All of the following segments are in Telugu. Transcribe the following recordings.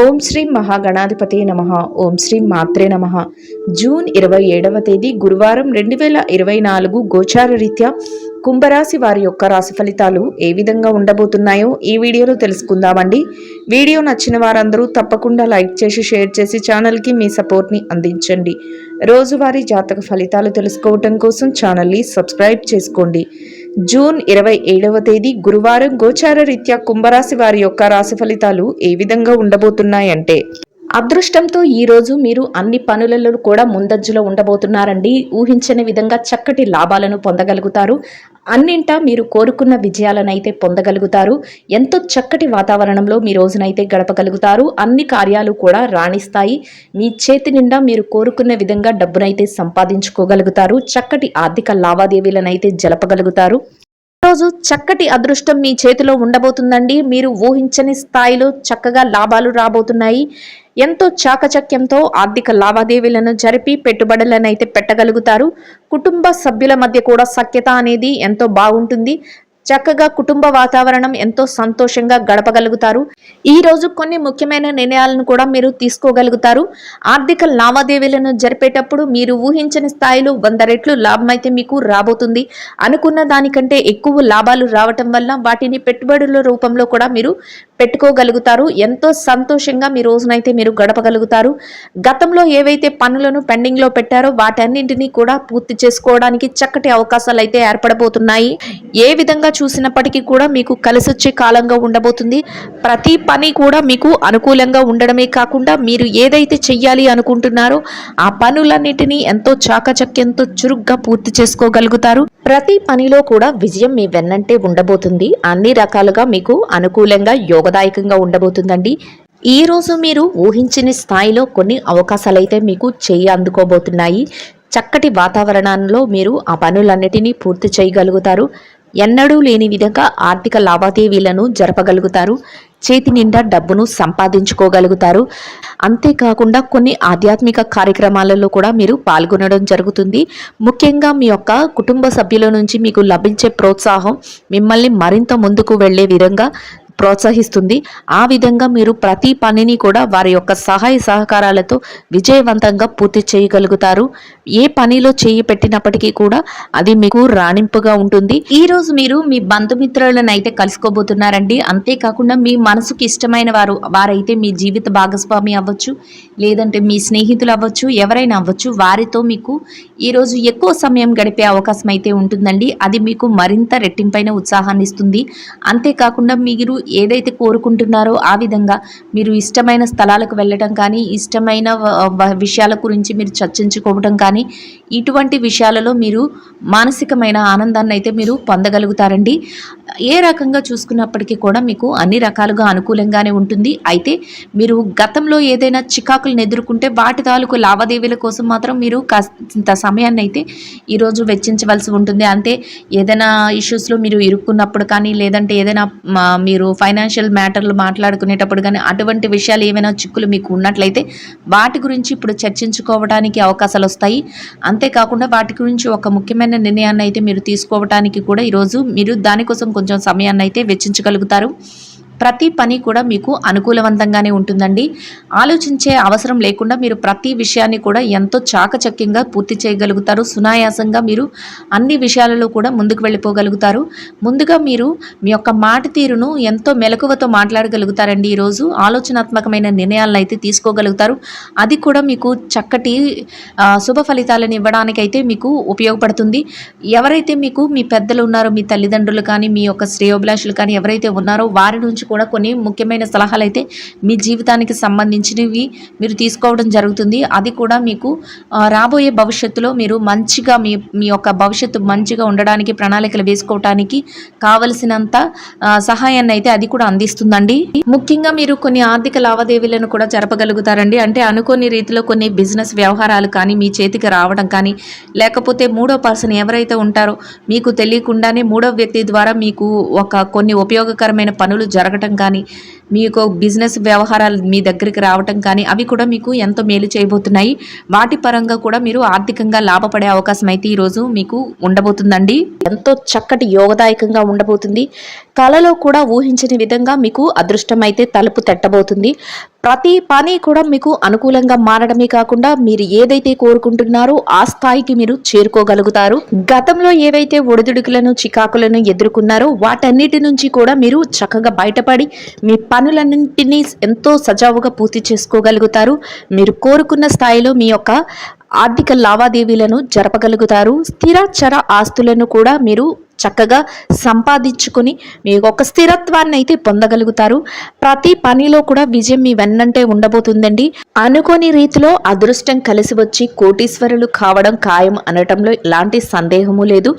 ఓం శ్రీ మహాగణాధిపతి నమః. ఓం శ్రీ మాత్రే నమః. జూన్ 27వ తేదీ గురువారం 2024 గోచార రీత్యా కుంభరాశి వారి యొక్క రాశి ఫలితాలు ఏ విధంగా ఉండబోతున్నాయో ఈ వీడియోలో తెలుసుకుందామండి. వీడియో నచ్చిన వారందరూ తప్పకుండా లైక్ చేసి షేర్ చేసి ఛానల్కి మీ సపోర్ట్ని అందించండి. రోజువారీ జాతక ఫలితాలు తెలుసుకోవటం కోసం ఛానల్ని సబ్స్క్రైబ్ చేసుకోండి. జూన్ 27వ తేదీ గురువారం గోచార రీత్యా కుంభరాశి వారి యొక్క రాశి ఫలితాలు ఏ విధంగా ఉండబోతున్నాయంటే, అదృష్టంతో ఈరోజు మీరు అన్ని పనులలో కూడా ముందంజలో ఉండబోతున్నారండి. ఊహించని విధంగా చక్కటి లాభాలను పొందగలుగుతారు. అన్నింటా మీరు కోరుకున్న విజయాలనైతే పొందగలుగుతారు. ఎంతో చక్కటి వాతావరణంలో మీ రోజునైతే గడపగలుగుతారు. అన్ని కార్యాలు కూడా రాణిస్తాయి. మీ చేతి నిండా మీరు కోరుకున్న విధంగా డబ్బునైతే సంపాదించుకోగలుగుతారు. చక్కటి ఆర్థిక లావాదేవీలనైతే జలపగలుగుతారు. రోజు చక్కటి అదృష్టం మీ చేతిలో ఉండబోతుందండి. మీరు ఊహించని స్థాయిలో చక్కగా లాభాలు రాబోతున్నాయి. ఎంతో చాకచక్యంతో ఆర్థిక లావాదేవీలను జరిపి పెట్టుబడులను అయితే పెట్టగలుగుతారు. కుటుంబ సభ్యుల మధ్య కూడా సఖ్యత అనేది ఎంతో బాగుంటుంది. చక్కగా కుటుంబ వాతావరణం ఎంతో సంతోషంగా గడపగలుగుతారు. ఈ రోజు కొన్ని ముఖ్యమైన నిర్ణయాలను కూడా మీరు తీసుకోగలుగుతారు. ఆర్థిక లావాదేవీలను జరిపేటప్పుడు మీరు ఊహించని స్థాయిలో 100 రెట్లు లాభం అయితే మీకు రాబోతుంది. అనుకున్న దానికంటే ఎక్కువ లాభాలు రావటం వల్ల వాటిని పెట్టుబడుల రూపంలో కూడా మీరు పెట్టుకోగలుగుతారు. ఎంతో సంతోషంగా మీ రోజునైతే మీరు గడపగలుగుతారు. గతంలో ఏవైతే పనులను పెండింగ్ లో పెట్టారో వాటన్నింటినీ కూడా పూర్తి చేసుకోవడానికి చక్కటి అవకాశాలు అయితే ఏర్పడబోతున్నాయి. ఏ విధంగా చూసినప్పటికీ కూడా మీకు కలిసొచ్చే కాలంగా ఉండబోతుంది. ప్రతి పని కూడా మీకు అనుకూలంగా ఉండడమే కాకుండా మీరు ఏదైతే చెయ్యాలి అనుకుంటున్నారో ఆ పనులన్నిటినీ ఎంతో చాకచక్యంతో చురుగ్గా పూర్తి చేసుకోగలుగుతారు. ప్రతి పనిలో కూడా విజయం మీ వెన్నంటే ఉండబోతుంది. అన్ని రకాలుగా మీకు అనుకూలంగా యోగదాయకంగా ఉండబోతుందండి. ఈ రోజు మీరు ఊహించని స్థాయిలో కొన్ని అవకాశాలైతే మీకు చేయి అందుకోబోతున్నాయి. చక్కటి వాతావరణంలో మీరు ఆ పనులన్నిటినీ పూర్తి చేయగలుగుతారు. ఎన్నడూ లేని విధంగా ఆర్థిక లావాదేవీలను జరపగలుగుతారు. చేతి నిండా డబ్బును సంపాదించుకోగలుగుతారు. అంతేకాకుండా కొన్ని ఆధ్యాత్మిక కార్యక్రమాలలో కూడా మీరు పాల్గొనడం జరుగుతుంది. ముఖ్యంగా మీ యొక్క కుటుంబ సభ్యుల నుంచి మీకు లభించే ప్రోత్సాహం మిమ్మల్ని మరింత ముందుకు వెళ్లే విధంగా ప్రోత్సహిస్తుంది. ఆ విధంగా మీరు ప్రతి పనిని కూడా వారి యొక్క సహాయ సహకారాలతో విజయవంతంగా పూర్తి చేయగలుగుతారు. ఏ పనిలో చేయి పెట్టినప్పటికీ కూడా అది మీకు రాణింపుగా ఉంటుంది. ఈ రోజు మీరు మీ బంధుమిత్రులను అయితే కలుసుకోబోతున్నారండి. అంతేకాకుండా మీ మనసుకి ఇష్టమైన వారైతే మీ జీవిత భాగస్వామి అవ్వచ్చు, లేదంటే మీ స్నేహితులు అవ్వచ్చు, ఎవరైనా అవ్వచ్చు, వారితో మీకు ఈరోజు ఎక్కువ సమయం గడిపే అవకాశం అయితే ఉంటుందండి. అది మీకు మరింత రెట్టింపైన ఉత్సాహాన్ని ఇస్తుంది. అంతేకాకుండా మీరు ఏదైతే కోరుకుంటున్నారో ఆ విధంగా మీరు ఇష్టమైన స్థలాలకు వెళ్ళటం కానీ, ఇష్టమైన విషయాల గురించి మీరు చర్చించుకోవడం కానీ, ఇటువంటి విషయాలలో మీరు మానసికమైన ఆనందాన్ని అయితే మీరు పొందగలుగుతారండి. ఏ రకంగా చూసుకున్నప్పటికీ కూడా మీకు అన్ని రకాలుగా అనుకూలంగానే ఉంటుంది. అయితే మీరు గతంలో ఏదైనా చికాకులను ఎదుర్కొంటే వాటి తాలూకు లావాదేవీల కోసం మాత్రం మీరు కాస్త సమయాన్ని అయితే ఈరోజు వెచ్చించవలసి ఉంటుంది. అంటే ఏదైనా ఇష్యూస్లో మీరు ఇరుక్కున్నప్పుడు కానీ, లేదంటే ఏదైనా మీరు ఫైనాన్షియల్ మ్యాటర్లు మాట్లాడుకునేటప్పుడు కానీ, అటువంటి విషయాలు ఏమైనా చిక్కులు మీకు ఉన్నట్లయితే వాటి గురించి ఇప్పుడు చర్చించుకోవడానికి అవకాశాలు వస్తాయి. అంతేకాకుండా వాటి గురించి ఒక ముఖ్యమైన నిర్ణయాన్ని అయితే మీరు తీసుకోవడానికి కూడా ఈరోజు మీరు దానికోసం కొంచెం సమయాన్ని అయితే వెచ్చించగలుగుతారు. ప్రతి పని కూడా మీకు అనుకూలవంతంగానే ఉంటుందండి. ఆలోచించే అవసరం లేకుండా మీరు ప్రతి విషయాన్ని కూడా ఎంతో చాకచక్యంగా పూర్తి చేయగలుగుతారు. సునాయాసంగా మీరు అన్ని విషయాలలో కూడా ముందుకు వెళ్ళిపోగలుగుతారు. ముందుగా మీరు మీ యొక్క మాట తీరును ఎంతో మెలకువతో మాట్లాడగలుగుతారండి. ఈరోజు ఆలోచనాత్మకమైన నిర్ణయాలను అయితే తీసుకోగలుగుతారు. అది కూడా మీకు చక్కటి శుభ ఫలితాలను ఇవ్వడానికైతే మీకు ఉపయోగపడుతుంది. ఎవరైతే మీకు మీ పెద్దలు ఉన్నారో, మీ తల్లిదండ్రులు కానీ, మీ యొక్క శ్రేయోభిలాషులు కానీ ఎవరైతే ఉన్నారో వారి నుంచి కూడా కొన్ని ముఖ్యమైన సలహాలు అయితే మీ జీవితానికి సంబంధించినవి మీరు తీసుకోవడం జరుగుతుంది. అది కూడా మీకు రాబోయే భవిష్యత్తులో మీరు మంచిగా మీ యొక్క భవిష్యత్తు మంచిగా ఉండడానికి, ప్రణాళికలు వేసుకోవడానికి కావలసినంత సహాయాన్ని అయితే అది కూడా అందిస్తుందండి. ముఖ్యంగా మీరు కొన్ని ఆర్థిక లావాదేవీలను కూడా జరపగలుగుతారండి. అంటే అనుకోని రీతిలో కొన్ని బిజినెస్ వ్యవహారాలు కానీ మీ చేతికి రావడం కానీ, లేకపోతే మూడో పర్సన్ ఎవరైతే ఉంటారో మీకు తెలియకుండానే మూడో వ్యక్తి ద్వారా మీకు కొన్ని ఉపయోగకరమైన పనులు జరగడం పెరగటం కానీ, మీ యొక్క బిజినెస్ వ్యవహారాలు మీ దగ్గరికి రావటం కానీ అవి కూడా మీకు ఎంతో మేలు చేయబోతున్నాయి. వాటి పరంగా కూడా మీరు ఆర్థికంగా లాభపడే అవకాశం అయితే ఈరోజు మీకు ఉండబోతుందండి. ఎంతో చక్కటి యోగదాయకంగా ఉండబోతుంది. కలలో కూడా ఊహించని విధంగా మీకు అదృష్టం అయితే తలుపు తట్టబోతుంది. ప్రతి పని కూడా మీకు అనుకూలంగా మారడమే కాకుండా మీరు ఏదైతే కోరుకుంటున్నారో ఆ స్థాయికి మీరు చేరుకోగలుగుతారు. గతంలో ఏవైతే ఒడిదుడుకులను చికాకులను ఎదుర్కొన్నారో వాటన్నిటి నుంచి కూడా మీరు చక్కగా బయటపడి మీ పనులన్నింటినీ ఎంతో సజావుగా పూర్తి చేసుకోగలుగుతారు. మీరు కోరుకున్న స్థాయిలో మీ యొక్క ఆర్థిక లావాదేవీలను జరపగలుగుతారు. స్థిర చర ఆస్తులను కూడా మీరు చక్కగా సంపాదించుకొని మీ ఒక స్థిరత్వాన్ని అయితే పొందగలుగుతారు. ప్రతి పనిలో కూడా విజయం మీ వెన్నంటే ఉండబోతుందండి. అనుకోని రీతిలో అదృష్టం కలిసి వచ్చి కోటీశ్వరులు కావడం ఖాయం అనటంలో ఎలాంటి సందేహము లేదు.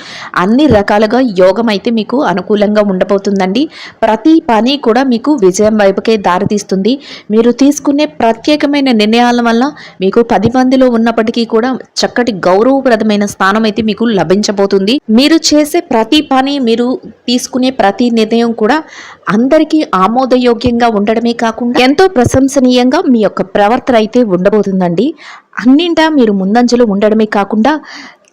అన్ని రకాలుగా యోగం అయితే మీకు అనుకూలంగా ఉండబోతుందండి. ప్రతి పని కూడా మీకు విజయం వైపుకే దారితీస్తుంది. మీరు తీసుకునే ప్రత్యేకమైన నిర్ణయాల వల్ల మీకు 10 మందిలో ఉన్నప్పటికీ కూడా చక్కటి గౌరవప్రదమైన స్థానం అయితే మీకు లభించబోతుంది. మీరు చేసే ప్రతి పని, మీరు తీసుకునే ప్రతి నిర్ణయం కూడా అందరికీ ఆమోదయోగ్యంగా ఉండడమే కాకుండా ఎంతో ప్రశంసనీయంగా మీ యొక్క ప్రవర్తన అయితే ఉండబోతుందండి. అన్నింటా మీరు ముందంజలో ఉండడమే కాకుండా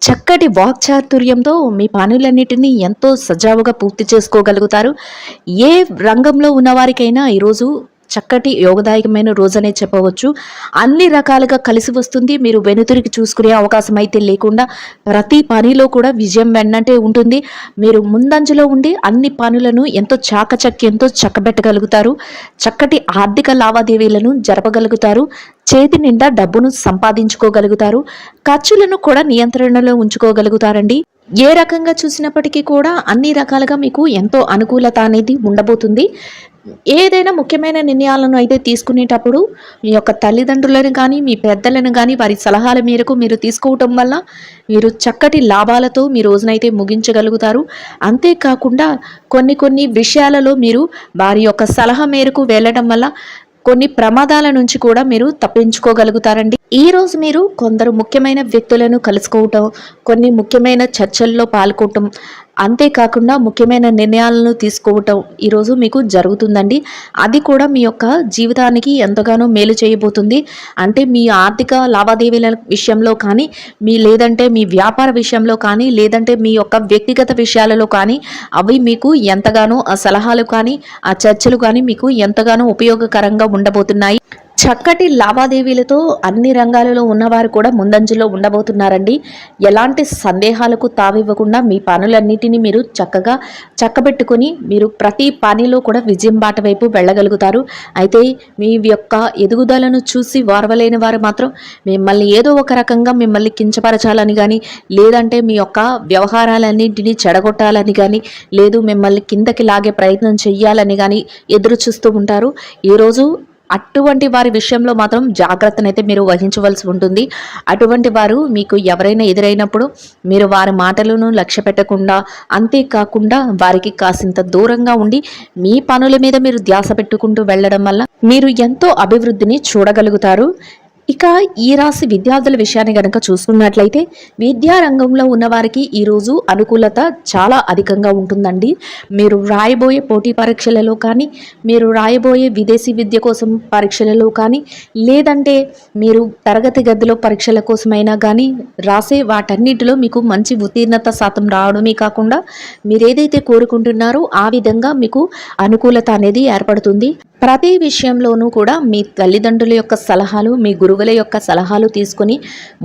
చక్కటి వాక్చాతుర్యంతో మీ పనులన్నిటినీ ఎంతో సజావుగా పూర్తి చేసుకోగలుగుతారు. ఏ రంగంలో ఉన్నవారికైనా ఈరోజు చక్కటి యోగదాయకమైన రోజనే చెప్పవచ్చు. అన్ని రకాలుగా కలిసి వస్తుంది. మీరు వెనుతిరిగి చూసుకునే అవకాశం అయితే లేకుండా ప్రతి పనిలో కూడా విజయం వెన్నంటే ఉంటుంది. మీరు ముందంజలో ఉండి అన్ని పనులను ఎంతో చాకచక్యంతో చక్కబెట్టగలుగుతారు. చక్కటి ఆర్థిక లావాదేవీలను జరపగలుగుతారు. చేతి నిండా డబ్బును సంపాదించుకోగలుగుతారు. ఖర్చులను కూడా నియంత్రణలో ఉంచుకోగలుగుతారండి. ఏ రకంగా చూసినప్పటికీ కూడా అన్ని రకాలుగా మీకు ఎంతో అనుకూలత అనేది ఉండబోతుంది. ఏదైనా ముఖ్యమైన నిర్ణయాలను అయితే తీసుకునేటప్పుడు మీ యొక్క తల్లిదండ్రులను కానీ మీ పెద్దలను కానీ వారి సలహాల మేరకు మీరు తీసుకోవటం వల్ల మీరు చక్కటి లాభాలతో మీ రోజునైతే ముగించగలుగుతారు. అంతేకాకుండా కొన్ని విషయాలలో మీరు వారి యొక్క సలహా మేరకు వెళ్ళడం వల్ల కొన్ని ప్రమాదాల నుంచి కూడా మీరు తప్పించుకోగలుగుతారండి. ఈ రోజు మీరు కొందరు ముఖ్యమైన వ్యక్తులను కలుసుకోవటం, కొన్ని ముఖ్యమైన చర్చల్లో పాల్గొనటం, అంతేకాకుండా ముఖ్యమైన నిర్ణయాలను తీసుకోవటం ఈరోజు మీకు జరుగుతుందండి. అది కూడా మీ యొక్క జీవితానికి ఎంతగానో మేలు చేయబోతుంది. అంటే మీ ఆర్థిక లావాదేవీల విషయంలో కానీ, లేదంటే మీ వ్యాపార విషయంలో కానీ, లేదంటే మీ యొక్క వ్యక్తిగత విషయాలలో కానీ అవి మీకు ఎంతగానో ఆ సలహాలు కానీ ఆ చర్చలు కానీ మీకు ఎంతగానో ఉపయోగకరంగా ఉండబోతున్నాయి. చక్కటి లావాదేవీలతో అన్ని రంగాలలో ఉన్నవారు కూడా ముందంజలో ఉండబోతున్నారండి. ఎలాంటి సందేహాలకు తావివ్వకుండా మీ పనులన్నిటినీ మీరు చక్కగా చక్కబెట్టుకొని మీరు ప్రతి పనిలో కూడా విజయం బాట వైపు వెళ్ళగలుగుతారు. అయితే మీ యొక్క ఎదుగుదలను చూసి వారవలేని వారు మాత్రం మిమ్మల్ని ఏదో ఒక రకంగా మిమ్మల్ని కించపరచాలని కానీ, లేదంటే మీ యొక్క వ్యవహారాలన్నింటినీ చెడగొట్టాలని కానీ, లేదు మిమ్మల్ని కిందకి లాగే ప్రయత్నం చెయ్యాలని కానీ ఎదురు చూస్తూ ఉంటారు. ఈరోజు అటువంటి వారి విషయంలో మాత్రం జాగ్రత్తనైతే మీరు వహించవలసి ఉంటుంది. అటువంటి వారు మీకు ఎవరైనా ఎదురైనప్పుడు మీరు వారి మాటలను లక్ష్య పెట్టకుండా, అంతేకాకుండా వారికి కాసింత దూరంగా ఉండి మీ పనుల మీద మీరు ధ్యాస పెట్టుకుంటూ వెళ్ళడం వల్ల మీరు ఎంతో అభివృద్ధిని చూడగలుగుతారు. ఇక ఈ రాశి విద్యార్థుల విషయాన్ని గనక చూసుకున్నట్లయితే విద్యారంగంలో ఉన్నవారికి ఈరోజు అనుకూలత చాలా అధికంగా ఉంటుందండి. మీరు రాయబోయే పోటీ పరీక్షలలో కానీ, మీరు రాయబోయే విదేశీ విద్య కోసం పరీక్షలలో కానీ, లేదంటే మీరు తరగతి గదిలో పరీక్షల కోసమైనా కానీ రాసే వాటన్నిటిలో మీకు మంచి ఉత్తీర్ణత శాతం రావడమే కాకుండా మీరు ఏదైతే కోరుకుంటున్నారో ఆ విధంగా మీకు అనుకూలత అనేది ఏర్పడుతుంది. ప్రతి విషయంలోనూ కూడా మీ తల్లిదండ్రుల యొక్క సలహాలు, మీ గురువుల యొక్క సలహాలు తీసుకొని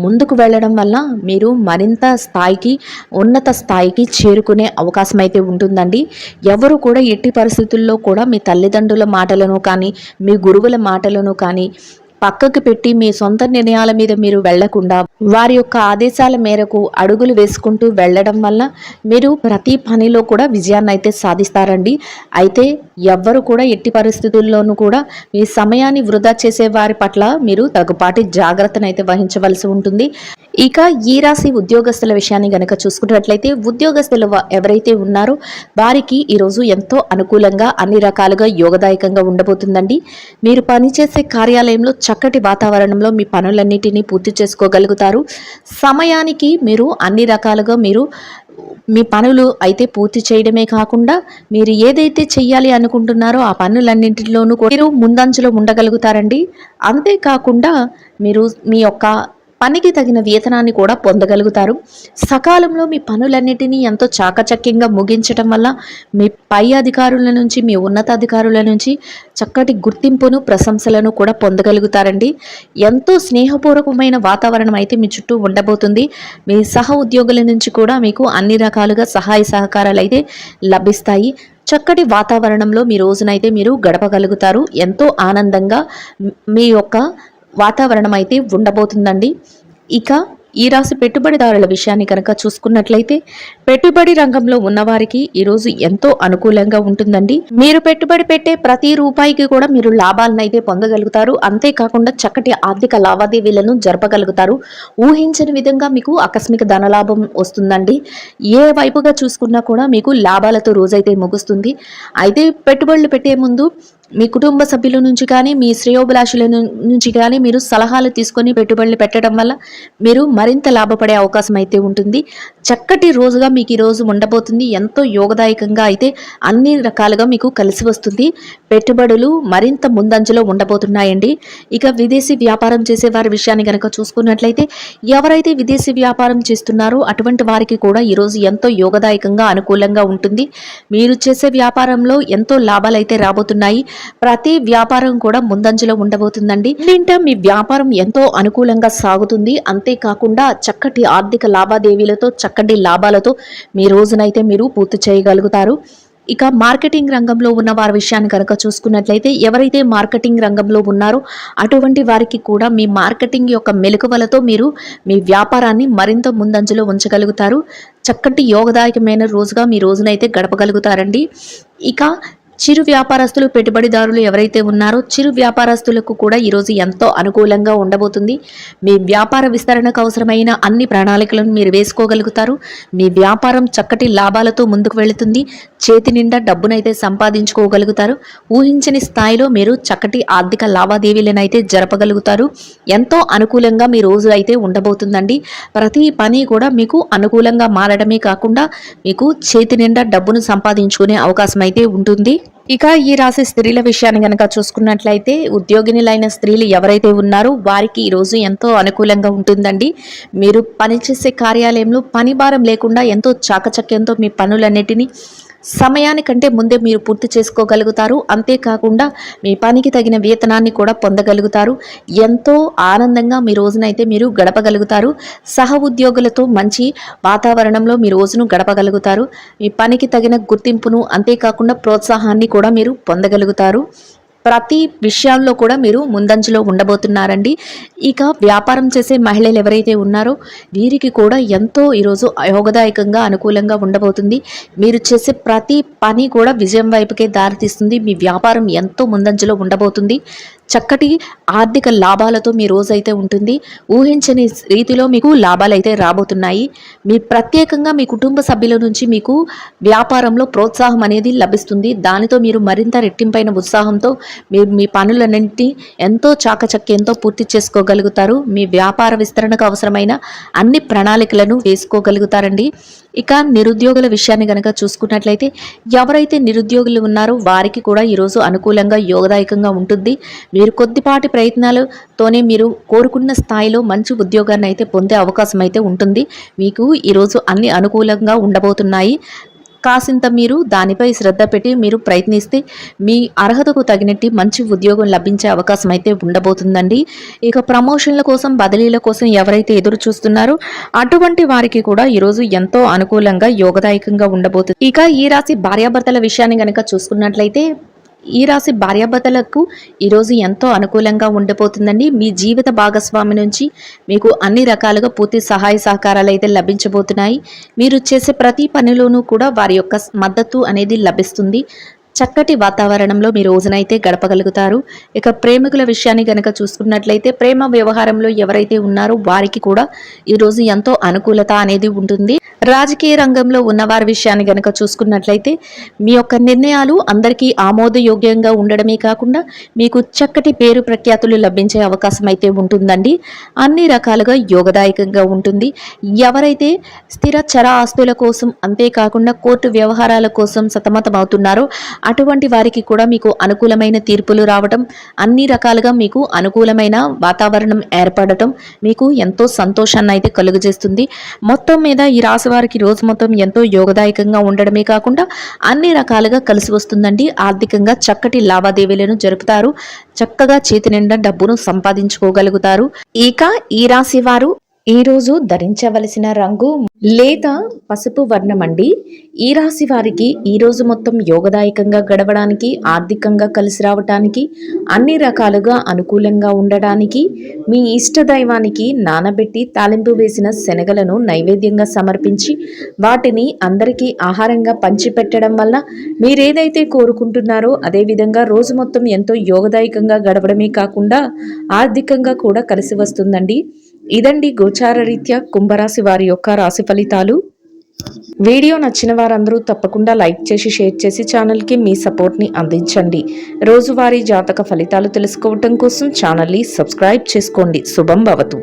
ముందుకు వెళ్ళడం వల్ల మీరు మరింత స్థాయికి, ఉన్నత స్థాయికి చేరుకునే అవకాశం అయితే ఉంటుందండి. ఎవరు కూడా ఎట్టి పరిస్థితుల్లో కూడా మీ తల్లిదండ్రుల మాటలను కానీ, మీ గురువుల మాటలను కానీ పక్కకు పెట్టి మీ సొంత నిర్ణయాల మీద మీరు వెళ్లకుండా వారి యొక్క ఆదేశాల మేరకు అడుగులు వేసుకుంటూ వెళ్ళడం వల్ల మీరు ప్రతి పనిలో కూడా విజయాన్ని అయితే సాధిస్తారండి. అయితే ఎవ్వరు కూడా ఎట్టి పరిస్థితుల్లోనూ కూడా మీ సమయాన్ని వృధా చేసే వారి పట్ల మీరు తగుపాటి జాగ్రత్తను అయితే వహించవలసి ఉంటుంది. ఇక ఈ రాశి ఉద్యోగస్తుల విషయాన్ని గనక చూసుకున్నట్లయితే ఉద్యోగస్తులు ఎవరైతే ఉన్నారో వారికి ఈరోజు ఎంతో అనుకూలంగా అన్ని రకాలుగా యోగదాయకంగా ఉండబోతుందండి. మీరు పనిచేసే కార్యాలయంలో చక్కటి వాతావరణంలో మీ పనులన్నిటినీ పూర్తి చేసుకోగలుగుతారు. సమయానికి మీరు అన్ని రకాలుగా మీరు మీ పనులు అయితే పూర్తి చేయడమే కాకుండా మీరు ఏదైతే చెయ్యాలి అనుకుంటున్నారో ఆ పనులన్నింటిలోనూ కూడా మీరు ముందంజలో ఉండగలుగుతారండి. అంతేకాకుండా మీరు మీ యొక్క పనికి తగిన వేతనాన్ని కూడా పొందగలుగుతారు. సకాలంలో మీ పనులన్నిటినీ ఎంతో చాకచక్యంగా ముగించటం వల్ల మీ పై అధికారుల నుంచి, మీ ఉన్నతాధికారుల నుంచి చక్కటి గుర్తింపును, ప్రశంసలను కూడా పొందగలుగుతారండి. ఎంతో స్నేహపూర్వకమైన వాతావరణం అయితే మీ చుట్టూ ఉండబోతుంది. మీ సహ ఉద్యోగుల నుంచి కూడా మీకు అన్ని రకాలుగా సహాయ సహకారాలు అయితే లభిస్తాయి. చక్కటి వాతావరణంలో మీ రోజునైతే మీరు గడపగలుగుతారు. ఎంతో ఆనందంగా మీ యొక్క వాతావరణం అయితే ఉండబోతుందండి. ఇక ఈ రాశి పెట్టుబడిదారుల విషయాన్ని కనుక చూసుకున్నట్లయితే పెట్టుబడి రంగంలో ఉన్నవారికి ఈరోజు ఎంతో అనుకూలంగా ఉంటుందండి. మీరు పెట్టుబడి పెట్టే ప్రతి రూపాయికి కూడా మీరు లాభాలను అయితే పొందగలుగుతారు. అంతేకాకుండా చక్కటి ఆర్థిక లావాదేవీలను జరపగలుగుతారు. ఊహించని విధంగా మీకు ఆకస్మిక ధనలాభం వస్తుందండి. ఏ వైపుగా చూసుకున్నా కూడా మీకు లాభాలతో రోజైతే ముగుస్తుంది. అయితే పెట్టుబడులు పెట్టే ముందు మీ కుటుంబ సభ్యుల నుంచి కానీ, మీ శ్రేయోభిలాషుల నుంచి కానీ మీరు సలహాలు తీసుకొని పెట్టుబడులు పెట్టడం వల్ల మీరు మరింత లాభపడే అవకాశం అయితే ఉంటుంది. చక్కటి రోజుగా మీకు ఈ రోజు ఉండబోతుంది. ఎంతో యోగదాయకంగా అయితే అన్ని రకాలుగా మీకు కలిసి వస్తుంది. పెట్టుబడులు మరింత ముందంజలో ఉండబోతున్నాయండి. ఇక విదేశీ వ్యాపారం చేసే వారి విషయాన్ని కనుక చూసుకున్నట్లయితే ఎవరైతే విదేశీ వ్యాపారం చేస్తున్నారో అటువంటి వారికి కూడా ఈరోజు ఎంతో యోగదాయకంగా అనుకూలంగా ఉంటుంది. మీరు చేసే వ్యాపారంలో ఎంతో లాభాలు అయితే రాబోతున్నాయి. ప్రతి వ్యాపారం కూడా ముందంజలో ఉండబోతుందండి. దీంట్లో మీ వ్యాపారం ఎంతో అనుకూలంగా సాగుతుంది. అంతేకాకుండా చక్కటి ఆర్థిక లావాదేవీలతో, చక్కటి లాభాలతో మీ రోజునైతే మీరు పూర్తి చేయగలుగుతారు. ఇక మార్కెటింగ్ రంగంలో ఉన్న వారి విషయాన్ని కనుక చూసుకున్నట్లయితే ఎవరైతే మార్కెటింగ్ రంగంలో ఉన్నారో అటువంటి వారికి కూడా మీ మార్కెటింగ్ యొక్క మెలకువలతో మీరు మీ వ్యాపారాన్ని మరింత ముందంజలో ఉంచగలుగుతారు. చక్కటి యోగదాయకమైన రోజుగా మీ రోజునైతే గడపగలుగుతారండి. ఇక చిరు వ్యాపారస్తులు, పెట్టుబడిదారులు ఎవరైతే ఉన్నారో చిరు వ్యాపారస్తులకు కూడా ఈరోజు ఎంతో అనుకూలంగా ఉండబోతుంది. మీ వ్యాపార విస్తరణకు అవసరమైన అన్ని ప్రణాళికలను మీరు వేసుకోగలుగుతారు. మీ వ్యాపారం చక్కటి లాభాలతో ముందుకు వెళుతుంది. చేతి నిండా డబ్బునైతే సంపాదించుకోగలుగుతారు. ఊహించని స్థాయిలో మీరు చక్కటి ఆర్థిక లావాదేవీలను అయితే జరపగలుగుతారు. ఎంతో అనుకూలంగా మీ రోజు అయితే ఉండబోతుందండి. ప్రతి పని కూడా మీకు అనుకూలంగా మారడమే కాకుండా మీకు చేతి నిండా డబ్బును సంపాదించుకునే అవకాశం అయితే ఉంటుంది. ఇక ఈ రాశి స్త్రీల విషయాన్ని కనుక చూసుకున్నట్లయితే ఉద్యోగినులైన స్త్రీలు ఎవరైతే ఉన్నారో వారికి ఈరోజు ఎంతో అనుకూలంగా ఉంటుందండి. మీరు పనిచేసే కార్యాలయంలో పని భారం లేకుండా ఎంతో చాకచక్యంతో మీ పనులన్నిటినీ సమయానికంటే ముందే మీరు పూర్తి చేసుకోగలుగుతారు. అంతేకాకుండా మీ పనికి తగిన వేతనాన్ని కూడా పొందగలుగుతారు. ఎంతో ఆనందంగా మీ రోజునైతే మీరు గడపగలుగుతారు. సహ ఉద్యోగులతో మంచి వాతావరణంలో మీ రోజును గడపగలుగుతారు. మీ పనికి తగిన గుర్తింపును, అంతేకాకుండా ప్రోత్సాహాన్ని కూడా మీరు పొందగలుగుతారు. ప్రతి విషయాల్లో కూడా మీరు ముందంజలో ఉండబోతున్నారండి. ఇక వ్యాపారం చేసే మహిళలు ఎవరైతే ఉన్నారో వీరికి కూడా ఎంతో ఈరోజు యోగదాయకంగా అనుకూలంగా ఉండబోతుంది. మీరు చేసే ప్రతి పని కూడా విజయం వైపుకే దారితీస్తుంది. మీ వ్యాపారం ఎంతో ముందంజలో ఉండబోతుంది. చక్కటి ఆర్థిక లాభాలతో మీ రోజైతే ఉంటుంది. ఊహించని రీతిలో మీకు లాభాలైతే రాబోతున్నాయి. మీ ప్రత్యేకంగా మీ కుటుంబ సభ్యుల నుంచి మీకు వ్యాపారంలో ప్రోత్సాహం అనేది లభిస్తుంది. దానితో మీరు మరింత రెట్టింపైన ఉత్సాహంతో మీరు మీ పనులన్నింటినీ ఎంతో చాకచక్యంతో పూర్తి చేసుకోగలుగుతారు. మీ వ్యాపార విస్తరణకు అవసరమైన అన్ని ప్రణాళికలను వేసుకోగలుగుతారండి. ఇక నిరుద్యోగుల విషయాన్ని కనుక చూసుకున్నట్లయితే ఎవరైతే నిరుద్యోగులు ఉన్నారో వారికి కూడా ఈరోజు అనుకూలంగా యోగదాయకంగా ఉంటుంది. మీరు కొద్దిపాటి ప్రయత్నాలతోనే మీరు కోరుకున్న స్థాయిలో మంచి ఉద్యోగాన్ని అయితే పొందే అవకాశం అయితే ఉంటుంది. మీకు ఈరోజు అన్ని అనుకూలంగా ఉండబోతున్నాయి. కాసింత మీరు దానిపై శ్రద్ధ పెట్టి మీరు ప్రయత్నిస్తే మీ అర్హతకు తగినట్టు మంచి ఉద్యోగం లభించే అవకాశం అయితే ఉండబోతుందండి. ఇక ప్రమోషన్ల కోసం, బదిలీల కోసం ఎవరైతే ఎదురు చూస్తున్నారో అటువంటి వారికి కూడా ఈరోజు ఎంతో అనుకూలంగా యోగదాయకంగా ఉండబోతుంది. ఇక ఈ రాశి భార్యాభర్తల విషయాన్ని కనుక చూసుకున్నట్లయితే ఈ రాశి భార్యాభర్తలకు ఈరోజు ఎంతో అనుకూలంగా ఉండబోతుందండి. మీ జీవిత భాగస్వామి నుంచి మీకు అన్ని రకాలుగా పూర్తి సహాయ సహకారాలు అయితే లభించబోతున్నాయి. మీరు చేసే ప్రతి పనిలోనూ కూడా వారి యొక్క మద్దతు అనేది లభిస్తుంది. చక్కటి వాతావరణంలో మీ రోజునైతే గడపగలుగుతారు. ఇక ప్రేమికుల విషయాన్ని గనక చూసుకున్నట్లయితే ప్రేమ వ్యవహారంలో ఎవరైతే ఉన్నారో వారికి కూడా ఈరోజు ఎంతో అనుకూలత అనేది ఉంటుంది. రాజకీయ రంగంలో ఉన్నవారి విషయాన్ని గనక చూసుకున్నట్లయితే మీ యొక్క నిర్ణయాలు అందరికీ ఆమోదయోగ్యంగా ఉండడమే కాకుండా మీకు చక్కటి పేరు ప్రఖ్యాతులు లభించే అవకాశం అయితే ఉంటుందండి. అన్ని రకాలుగా యోగదాయకంగా ఉంటుంది. ఎవరైతే స్థిర చర ఆస్తుల కోసం అంతేకాకుండా కోర్టు వ్యవహారాల కోసం సతమతం అవుతున్నారో అటువంటి వారికి కూడా మీకు అనుకూలమైన తీర్పులు రావటం, అన్ని రకాలుగా మీకు అనుకూలమైన వాతావరణం ఏర్పడటం మీకు ఎంతో సంతోషాన్ని అయితే కలుగజేస్తుంది. మొత్తం మీద ఈ రాశి వారికి రోజు మొత్తం ఎంతో యోగదాయకంగా ఉండడమే కాకుండా అన్ని రకాలుగా కలిసి వస్తుందండి. ఆర్థికంగా చక్కటి లావాదేవీలను జరుపుతారు. చక్కగా చేతి నిండా డబ్బును సంపాదించుకోగలుగుతారు. ఇక ఈ రాశి వారు ఈరోజు ధరించవలసిన రంగు లేదా పసుపు వర్ణం అండి. ఈ రాశి వారికి ఈరోజు మొత్తం యోగదాయకంగా గడవడానికి, ఆర్థికంగా కలిసి రావటానికి, అన్ని రకాలుగా అనుకూలంగా ఉండడానికి మీ ఇష్ట దైవానికి నానబెట్టి తాలింపు వేసిన శనగలను నైవేద్యంగా సమర్పించి వాటిని అందరికీ ఆహారంగా పంచిపెట్టడం వల్ల మీరేదైతే కోరుకుంటున్నారో అదేవిధంగా రోజు మొత్తం ఎంతో యోగదాయకంగా గడవడమే కాకుండా ఆర్థికంగా కూడా కలిసి వస్తుందండి. ఇదండి గోచార రీత్యా కుంభరాశి వారి యొక్క రాశి ఫలితాలు. వీడియో నచ్చిన వారందరూ తప్పకుండా లైక్ చేసి షేర్ చేసి ఛానల్కి మీ సపోర్ట్ని అందించండి. రోజువారీ జాతక ఫలితాలు తెలుసుకోవటం కోసం ఛానల్ని సబ్స్క్రైబ్ చేసుకోండి. శుభం భవతు.